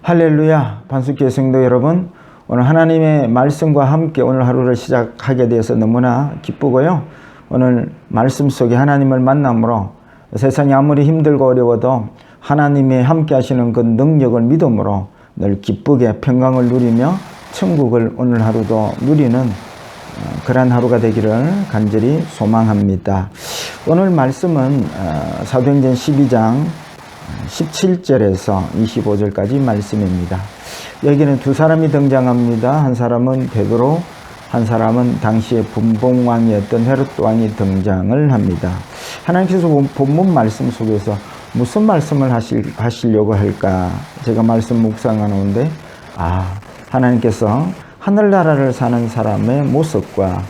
할렐루야. 반석교회 성도 여러분, 오늘 하나님의 말씀과 함께 오늘 하루를 시작하게 되어서 너무나 기쁘고요. 오늘 말씀 속에 하나님을 만남으로 세상이 아무리 힘들고 어려워도 하나님이 함께 하시는 그 능력을 믿음으로 늘 기쁘게 평강을 누리며 천국을 오늘 하루도 누리는 그러한 하루가 되기를 간절히 소망합니다. 오늘 말씀은 사도행전 12장 17절에서 25절까지 말씀입니다. 여기는 두 사람이 등장합니다. 한 사람은 베드로, 한 사람은 당시의 분봉왕이었던 헤롯 왕이 등장을 합니다. 하나님께서 본문 말씀 속에서 무슨 말씀을 하시려고 할까? 제가 말씀 묵상하는데 하나님께서 하늘나라를 사는 사람의 모습과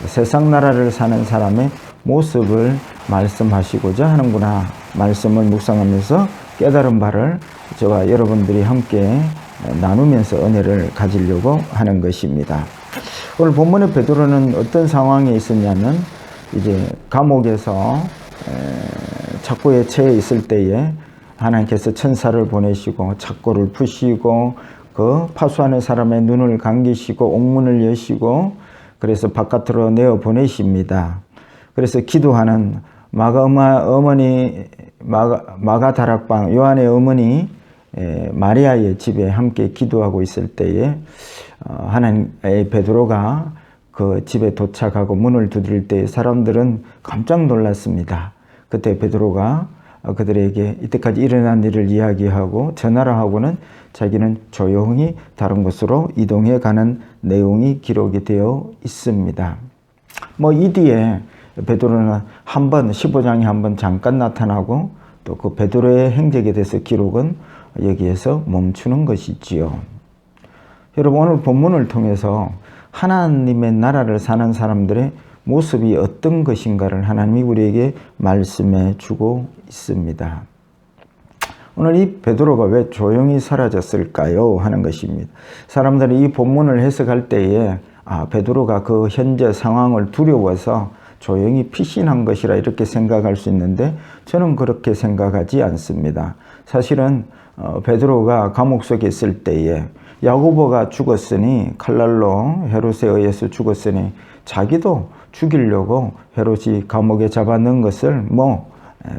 세상 나라를 사는 사람의 모습을 말씀하시고자 하는구나. 말씀을 묵상하면서 깨달은 바를 저와 여러분들이 함께 나누면서 은혜를 가지려고 하는 것입니다. 오늘 본문의 베드로는 어떤 상황에 있었냐면 이제 감옥에서 착고에 처해 있을 때에 하나님께서 천사를 보내시고 착고를 푸시고 그 파수하는 사람의 눈을 감기시고 옥문을 여시고 그래서 바깥으로 내어 보내십니다. 그래서 기도하는 마가다락방 요한의 어머니 마리아의 집에 함께 기도하고 있을 때에 하나님의 베드로가 그 집에 도착하고 문을 두드릴 때 사람들은 깜짝 놀랐습니다. 그때 베드로가 그들에게 이때까지 일어난 일을 이야기하고 전하라 하고는 자기는 조용히 다른 곳으로 이동해 가는 내용이 기록이 되어 있습니다. 이 뒤에 베드로는 한 번 15장에 한 번 잠깐 나타나고 또 그 베드로의 행적에 대해서 기록은 여기에서 멈추는 것이지요. 여러분, 오늘 본문을 통해서 하나님의 나라를 사는 사람들의 모습이 어떤 것인가를 하나님이 우리에게 말씀해 주고 있습니다. 오늘 이 베드로가 왜 조용히 사라졌을까요? 하는 것입니다. 사람들이 이 본문을 해석할 때에 베드로가 그 현재 상황을 두려워서 조용히 피신한 것이라 이렇게 생각할 수 있는데 저는 그렇게 생각하지 않습니다. 사실은 베드로가 감옥 속에 있을 때에 야고보가 죽었으니 칼날로 헤롯에 의해서 죽었으니 자기도 죽이려고 헤롯이 감옥에 잡아넣은 것을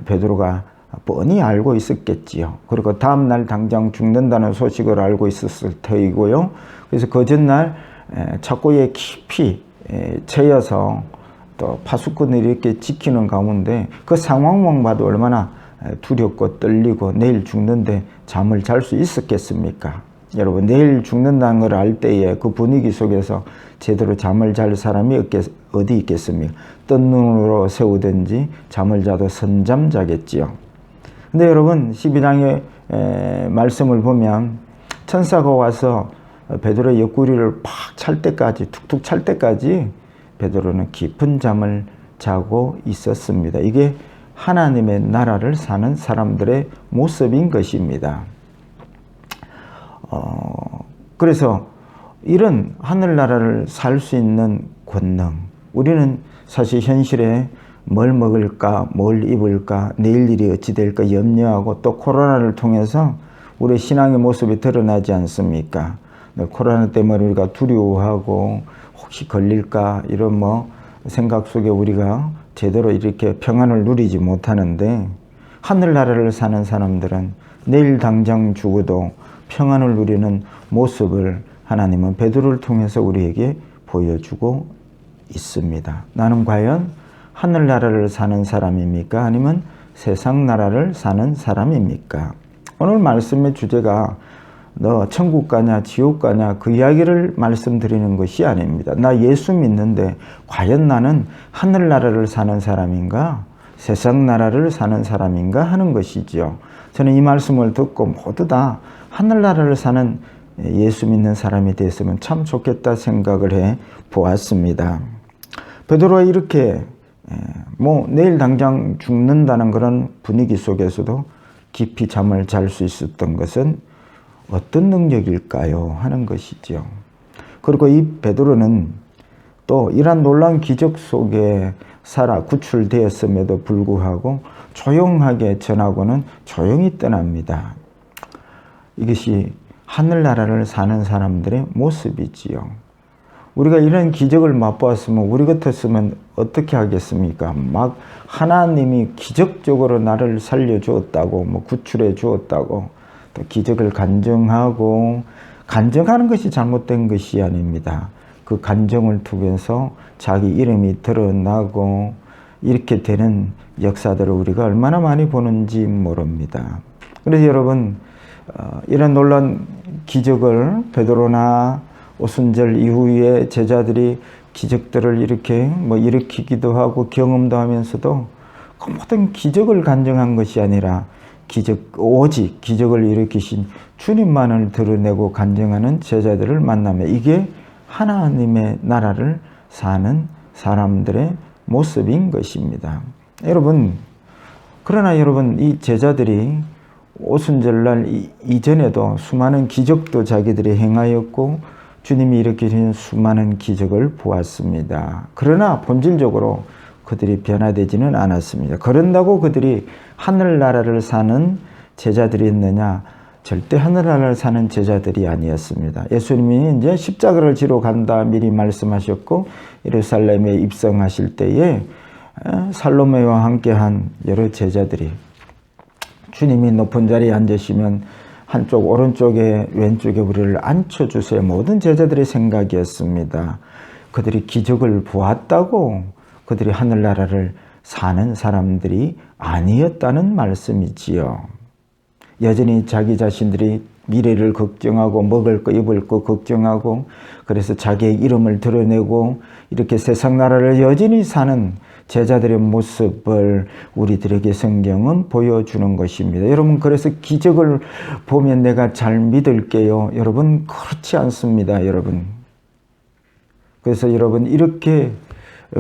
베드로가 뻔히 알고 있었겠지요. 그리고 다음날 당장 죽는다는 소식을 알고 있었을 터이고요. 그래서 그 전날 착고에 깊이 처여서 또 파수꾼을 이렇게 지키는 가운데 그 상황만 봐도 얼마나 두렵고 떨리고 내일 죽는데 잠을 잘 수 있었겠습니까? 여러분, 내일 죽는다는 걸 알 때에 그 분위기 속에서 제대로 잠을 잘 사람이 어디 있겠습니까? 뜬 눈으로 세우든지 잠을 자도 선잠 자겠지요. 근데 여러분, 12장의 말씀을 보면 천사가 와서 베드로의 옆구리를 팍 찰 때까지, 툭툭 찰 때까지 베드로는 깊은 잠을 자고 있었습니다. 이게 하나님의 나라를 사는 사람들의 모습인 것입니다. 그래서 이런 하늘나라를 살 수 있는 권능, 우리는 사실 현실에 뭘 먹을까, 뭘 입을까, 내일 일이 어찌 될까 염려하고 또 코로나를 통해서 우리 신앙의 모습이 드러나지 않습니까? 코로나 때문에 우리가 두려워하고 혹시 걸릴까 이런 생각 속에 우리가 제대로 이렇게 평안을 누리지 못하는데 하늘나라를 사는 사람들은 내일 당장 죽어도 평안을 누리는 모습을 하나님은 베드로를 통해서 우리에게 보여주고 있습니다. 나는 과연 하늘나라를 사는 사람입니까? 아니면 세상 나라를 사는 사람입니까? 오늘 말씀의 주제가 너 천국 가냐 지옥 가냐 그 이야기를 말씀드리는 것이 아닙니다. 나 예수 믿는데 과연 나는 하늘나라를 사는 사람인가 세상 나라를 사는 사람인가 하는 것이죠. 저는 이 말씀을 듣고 모두 다 하늘나라를 사는 예수 믿는 사람이 됐으면 참 좋겠다 생각을 해 보았습니다. 베드로가 이렇게 내일 당장 죽는다는 그런 분위기 속에서도 깊이 잠을 잘 수 있었던 것은 어떤 능력일까요? 하는 것이죠. 그리고 이 베드로는 또 이러한 놀라운 기적 속에 살아 구출되었음에도 불구하고 조용하게 전하고는 조용히 떠납니다. 이것이 하늘나라를 사는 사람들의 모습이지요. 우리가 이런 기적을 맛보았으면 우리 같았으면 어떻게 하겠습니까? 막 하나님이 기적적으로 나를 살려주었다고, 뭐 구출해 주었다고, 또 기적을 간증하고, 간증하는 것이 잘못된 것이 아닙니다. 그 간증을 통해서 자기 이름이 드러나고 이렇게 되는 역사들을 우리가 얼마나 많이 보는지 모릅니다. 그래서 여러분, 이런 놀라운 기적을 베드로나 오순절 이후에 제자들이 기적들을 이렇게 일으키기도 하고 경험도 하면서도 그 모든 기적을 간증한 것이 아니라 오직 기적을 일으키신 주님만을 드러내고 간증하는 제자들을 만나면 이게 하나님의 나라를 사는 사람들의 모습인 것입니다. 여러분, 그러나 여러분, 이 제자들이 오순절날 이전에도 수많은 기적도 자기들이 행하였고 주님이 일으키신 수많은 기적을 보았습니다. 그러나 본질적으로 그들이 변화되지는 않았습니다. 그런다고 그들이 하늘나라를 사는 제자들이었느냐? 절대 하늘나라를 사는 제자들이 아니었습니다. 예수님이 이제 십자가를 지러 간다 미리 말씀하셨고 예루살렘에 입성하실 때에 살로메와 함께한 여러 제자들이 주님이 높은 자리에 앉으시면 한쪽 오른쪽에 왼쪽에 우리를 앉혀주세요. 모든 제자들의 생각이었습니다. 그들이 기적을 보았다고 그들이 하늘나라를 사는 사람들이 아니었다는 말씀이지요. 여전히 자기 자신들이 미래를 걱정하고 먹을 거 입을 거 걱정하고 그래서 자기의 이름을 드러내고 이렇게 세상 나라를 여전히 사는 제자들의 모습을 우리들에게 성경은 보여주는 것입니다. 여러분, 그래서 기적을 보면 내가 잘 믿을게요. 여러분, 그렇지 않습니다. 여러분. 그래서 여러분, 이렇게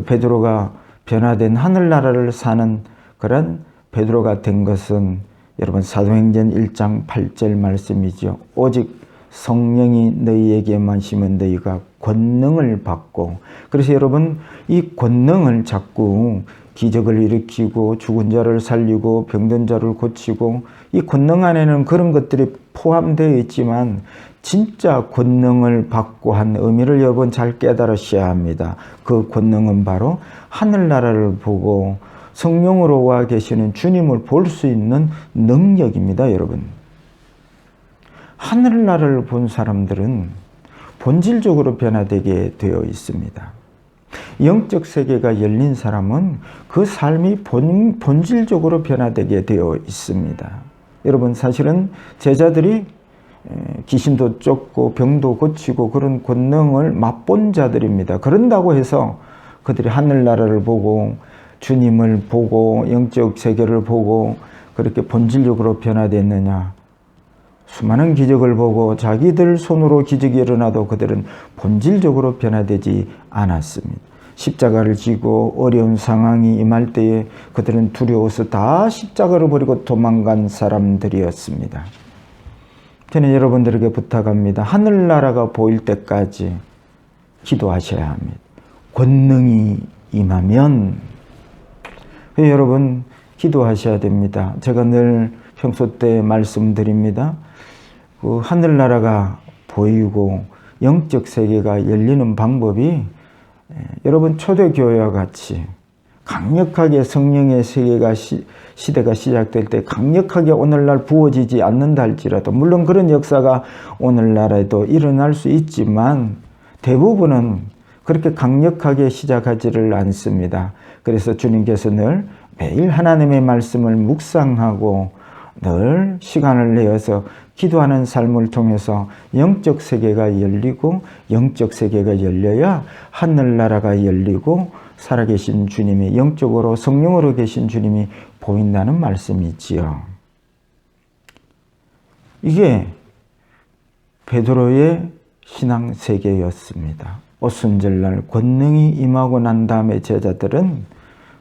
베드로가 변화된 하늘나라를 사는 그런 베드로가 된 것은 여러분 사도행전 1장 8절 말씀이죠. 오직 성령이 너희에게만 심은 너희가 권능을 받고, 그래서 여러분 이 권능을 자꾸 기적을 일으키고 죽은 자를 살리고 병든 자를 고치고 이 권능 안에는 그런 것들이 포함되어 있지만 진짜 권능을 받고 한 의미를 여러분 잘 깨달으셔야 합니다. 그 권능은 바로 하늘나라를 보고 성령으로 와 계시는 주님을 볼 수 있는 능력입니다. 여러분, 하늘나라를 본 사람들은 본질적으로 변화되게 되어 있습니다. 영적 세계가 열린 사람은 그 삶이 본질적으로 변화되게 되어 있습니다. 여러분, 사실은 제자들이 귀신도 쫓고 병도 고치고 그런 권능을 맛본 자들입니다. 그런다고 해서 그들이 하늘나라를 보고 주님을 보고 영적 세계를 보고 그렇게 본질적으로 변화됐느냐? 수많은 기적을 보고 자기들 손으로 기적이 일어나도 그들은 본질적으로 변화되지 않았습니다. 십자가를 지고 어려운 상황이 임할 때에 그들은 두려워서 다 십자가를 버리고 도망간 사람들이었습니다. 저는 여러분들에게 부탁합니다. 하늘나라가 보일 때까지 기도하셔야 합니다. 권능이 임하면 여러분 기도하셔야 됩니다. 제가 늘 평소 때 말씀드립니다. 그 하늘나라가 보이고 영적 세계가 열리는 방법이 여러분 초대교회와 같이 강력하게 성령의 세계가 시대가 시작될 때 강력하게 오늘날 부어지지 않는다 할지라도, 물론 그런 역사가 오늘날에도 일어날 수 있지만 대부분은 그렇게 강력하게 시작하지를 않습니다. 그래서 주님께서 늘 매일 하나님의 말씀을 묵상하고 늘 시간을 내어서 기도하는 삶을 통해서 영적 세계가 열리고 영적 세계가 열려야 하늘나라가 열리고 살아계신 주님이 영적으로 성령으로 계신 주님이 보인다는 말씀이지요. 이게 베드로의 신앙 세계였습니다. 오순절날 권능이 임하고 난 다음에 제자들은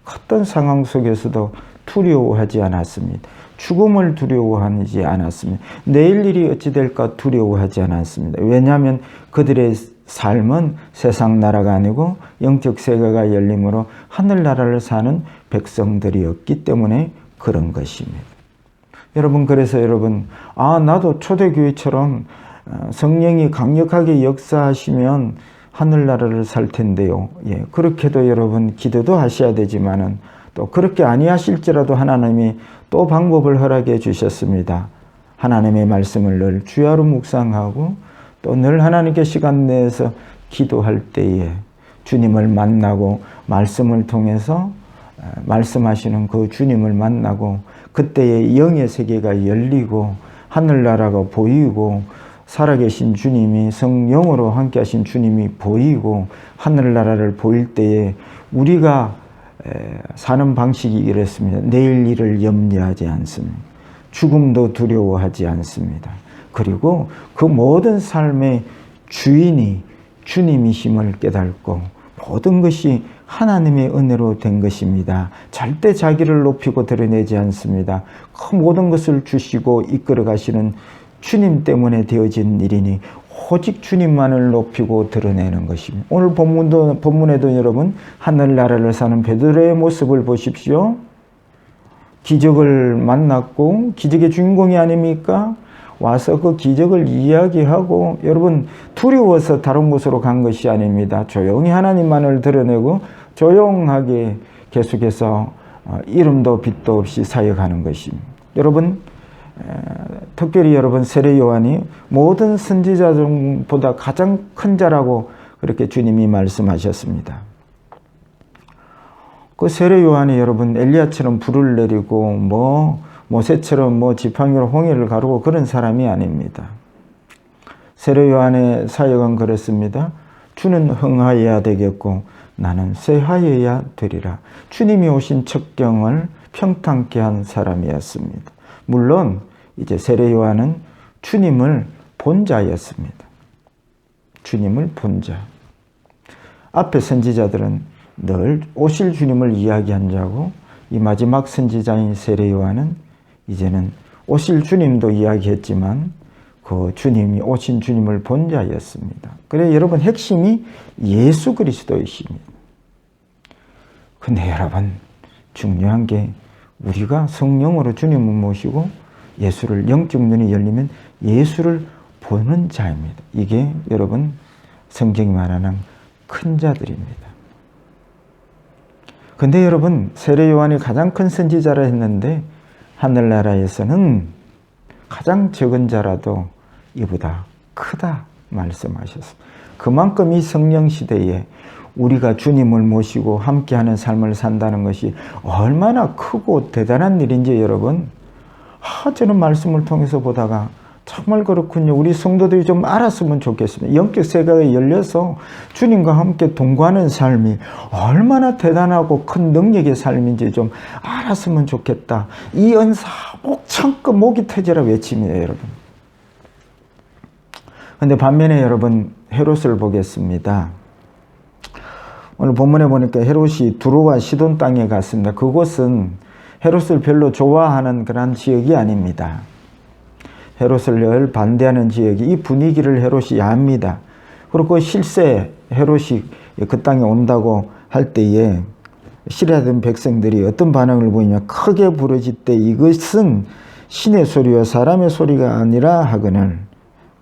어떤 상황 속에서도 두려워하지 않았습니다. 죽음을 두려워하지 않았습니다. 내일 일이 어찌 될까 두려워하지 않았습니다. 왜냐하면 그들의 삶은 세상 나라가 아니고 영적 세계가 열림으로 하늘나라를 사는 백성들이었기 때문에 그런 것입니다. 여러분, 그래서 여러분, 나도 초대교회처럼 성령이 강력하게 역사하시면 하늘나라를 살 텐데요. 예, 그렇게도 여러분 기도도 하셔야 되지만은 또 그렇게 아니하실지라도 하나님이 또 방법을 허락해 주셨습니다. 하나님의 말씀을 늘 주야로 묵상하고 또 늘 하나님께 시간 내서 기도할 때에 주님을 만나고 말씀을 통해서 말씀하시는 그 주님을 만나고 그때의 영의 세계가 열리고 하늘나라가 보이고 살아계신 주님이 성령으로 함께하신 주님이 보이고 하늘나라를 보일 때에 우리가 사는 방식이 이랬습니다. 내일 일을 염려하지 않습니다. 죽음도 두려워하지 않습니다. 그리고 그 모든 삶의 주인이 주님이심을 깨닫고 모든 것이 하나님의 은혜로 된 것입니다. 절대 자기를 높이고 드러내지 않습니다. 그 모든 것을 주시고 이끌어 가시는 주님 때문에 되어진 일이니 오직 주님만을 높이고 드러내는 것입니다. 오늘 본문에도 여러분 하늘나라를 사는 베드로의 모습을 보십시오. 기적을 만났고 기적의 주인공이 아닙니까? 와서 그 기적을 이야기하고 여러분 두려워서 다른 곳으로 간 것이 아닙니다. 조용히 하나님만을 드러내고 조용하게 계속해서 이름도 빛도 없이 사역하는 것입니다. 여러분 특별히 여러분 세례 요한이 모든 선지자 중보다 가장 큰 자라고 그렇게 주님이 말씀하셨습니다. 그 세례 요한이 여러분 엘리야처럼 불을 내리고 모세처럼 지팡이로 홍해를 가르고 그런 사람이 아닙니다. 세례 요한의 사역은 그렇습니다. 주는 흥하여야 되겠고 나는 쇠하여야 되리라. 주님이 오신 척경을 평탄케 한 사람이었습니다. 물론 이제 세례 요한은 주님을 본 자였습니다. 주님을 본 자. 앞에 선지자들은 늘 오실 주님을 이야기한 자고 이 마지막 선지자인 세례 요한은 이제는 오실 주님도 이야기했지만 그 주님이 오신 주님을 본 자였습니다. 그래 여러분 핵심이 예수 그리스도이십니다. 근데 여러분 중요한 게 우리가 성령으로 주님을 모시고 예수를 영적 눈이 열리면 예수를 보는 자입니다. 이게 여러분 성경이 말하는 큰 자들입니다. 근데 여러분 세례 요한이 가장 큰 선지자라 했는데 하늘나라에서는 가장 적은 자라도 이보다 크다 말씀하셨습니다. 그만큼 이 성령 시대에 우리가 주님을 모시고 함께하는 삶을 산다는 것이 얼마나 크고 대단한 일인지 여러분 저는 말씀을 통해서 보다가 정말 그렇군요. 우리 성도들이 좀 알았으면 좋겠습니다. 영적 세계가 열려서 주님과 함께 동거하는 삶이 얼마나 대단하고 큰 능력의 삶인지 좀 알았으면 좋겠다. 이 은사 목창껏 목이 터지라 외칩니다, 여러분. 근데 반면에 여러분 헤롯을 보겠습니다. 오늘 본문에 보니까 헤롯이 두로와 시돈 땅에 갔습니다. 그곳은 헤롯을 별로 좋아하는 그런 지역이 아닙니다. 헤롯을 늘 반대하는 지역이 이 분위기를 헤롯이 압니다. 그리고 실세 헤롯이 그 땅에 온다고 할 때에 시리아던 백성들이 어떤 반응을 보이냐 크게 부르짖되 이것은 신의 소리와 사람의 소리가 아니라 하거늘.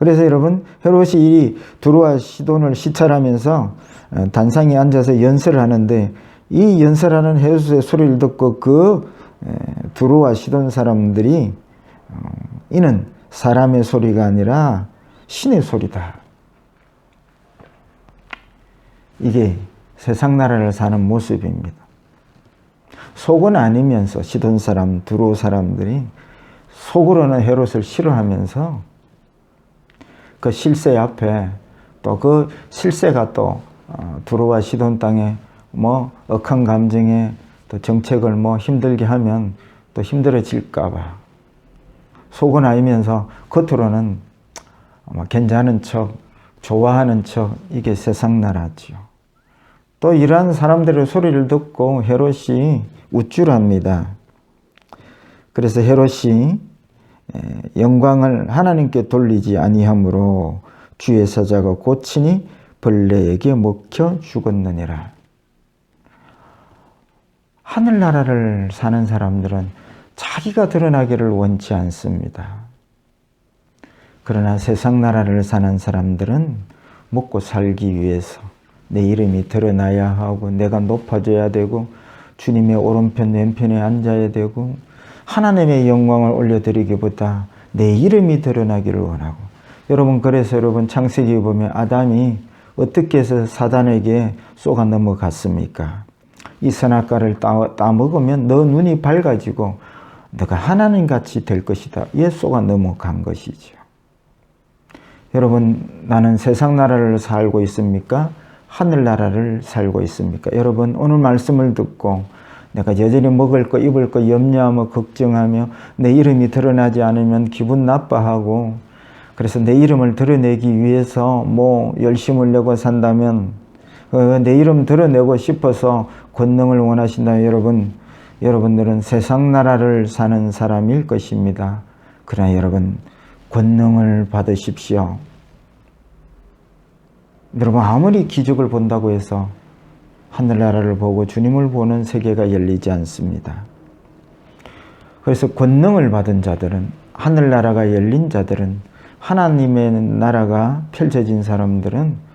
그래서 여러분 헤롯이 이 두로와 시돈을 시찰하면서 단상에 앉아서 연설을 하는데 이 연설하는 헤롯의 소리를 듣고 그 두로와 시돈 사람들이 이는 사람의 소리가 아니라 신의 소리다. 이게 세상 나라를 사는 모습입니다. 속은 아니면서 시돈 사람, 두로 사람들이 속으로는 헤롯을 싫어하면서 그 실세 앞에 또 그 실세가 또 두로와 시돈 땅에 억한 감정에 또 정책을 힘들게 하면 또 힘들어질까봐 속은 아니면서 겉으로는 괜찮은 척, 좋아하는 척, 이게 세상 나라지요. 또 이러한 사람들의 소리를 듣고 헤롯이 우쭐합니다. 그래서 헤롯이 영광을 하나님께 돌리지 아니하므로 주의 사자가 고치니 벌레에게 먹혀 죽었느니라. 하늘나라를 사는 사람들은 자기가 드러나기를 원치 않습니다. 그러나 세상 나라를 사는 사람들은 먹고 살기 위해서 내 이름이 드러나야 하고 내가 높아져야 되고 주님의 오른편 왼편에 앉아야 되고 하나님의 영광을 올려드리기보다 내 이름이 드러나기를 원하고, 여러분 그래서 여러분 창세기 보면 아담이 어떻게 해서 사단에게 쏘가 넘어갔습니까? 이 선악과를 따먹으면 너 눈이 밝아지고 너가 하나님같이 될 것이다. 이에 쏘가 넘어간 것이죠. 여러분, 나는 세상 나라를 살고 있습니까? 하늘나라를 살고 있습니까? 여러분, 오늘 말씀을 듣고 내가 여전히 먹을 거 입을 거 염려하며 걱정하며 내 이름이 드러나지 않으면 기분 나빠하고, 그래서 내 이름을 드러내기 위해서 열심을 내고 산다면 내 이름 드러내고 싶어서 권능을 원하신다면 여러분들은 세상 나라를 사는 사람일 것입니다. 그러나 여러분, 권능을 받으십시오. 여러분, 아무리 기적을 본다고 해서 하늘나라를 보고 주님을 보는 세계가 열리지 않습니다. 그래서 권능을 받은 자들은, 하늘나라가 열린 자들은, 하나님의 나라가 펼쳐진 사람들은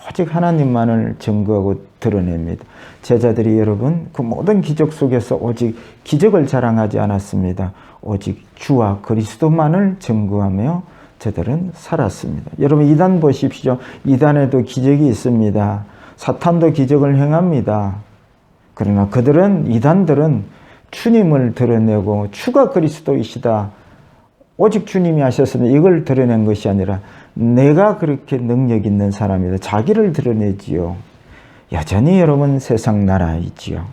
오직 하나님만을 증거하고 드러냅니다. 제자들이 여러분 그 모든 기적 속에서 오직 기적을 자랑하지 않았습니다. 오직 주와 그리스도만을 증거하며 저들은 살았습니다. 여러분, 이단 보십시오. 이단에도 기적이 있습니다. 사탄도 기적을 행합니다. 그러나 이단들은 주님을 드러내고 주가 그리스도이시다, 오직 주님이 하셨으니 이걸 드러낸 것이 아니라 내가 그렇게 능력 있는 사람이다, 자기를 드러내지요. 여전히 여러분 세상 나라이지요.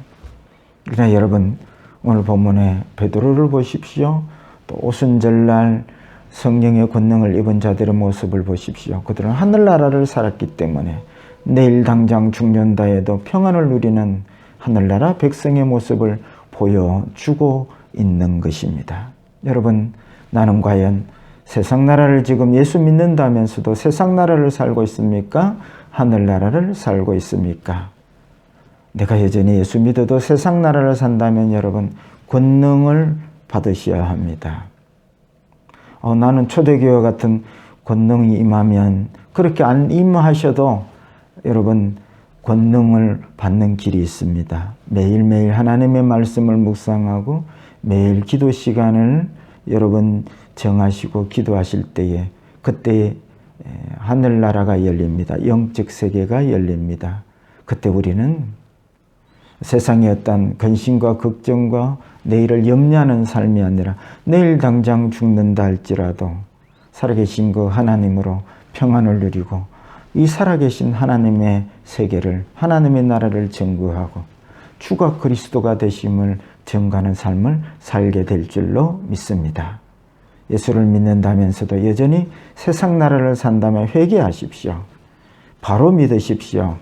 그러나 여러분, 오늘 본문에 베드로를 보십시오. 또 오순절날 성령의 권능을 입은 자들의 모습을 보십시오. 그들은 하늘나라를 살았기 때문에 내일 당장 죽는다 해도 평안을 누리는 하늘나라 백성의 모습을 보여주고 있는 것입니다. 여러분, 나는 과연 세상 나라를 지금 예수 믿는다면서도 세상 나라를 살고 있습니까? 하늘나라를 살고 있습니까? 내가 여전히 예수 믿어도 세상 나라를 산다면 여러분, 권능을 받으셔야 합니다. 나는 초대교회 같은 권능이 임하면, 그렇게 안 임하셔도 여러분 권능을 받는 길이 있습니다. 매일매일 하나님의 말씀을 묵상하고 매일 기도 시간을 여러분 정하시고 기도하실 때에, 그때 하늘나라가 열립니다. 영적 세계가 열립니다. 그때 우리는 세상의 어떤 근심과 걱정과 내일을 염려하는 삶이 아니라 내일 당장 죽는다 할지라도 살아계신 그 하나님으로 평안을 누리고 이 살아계신 하나님의 세계를, 하나님의 나라를 증거하고 주가 그리스도가 되심을 증거하는 삶을 살게 될 줄로 믿습니다. 예수를 믿는다면서도 여전히 세상 나라를 산다면 회개하십시오. 바로 믿으십시오.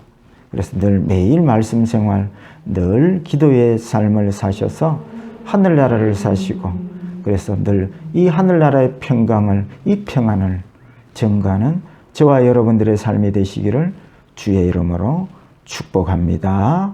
그래서 늘 매일 말씀 생활, 늘 기도의 삶을 사셔서 하늘나라를 사시고, 그래서 늘 이 하늘나라의 평강을, 이 평안을 증거하는 저와 여러분들의 삶이 되시기를 주의 이름으로 축복합니다.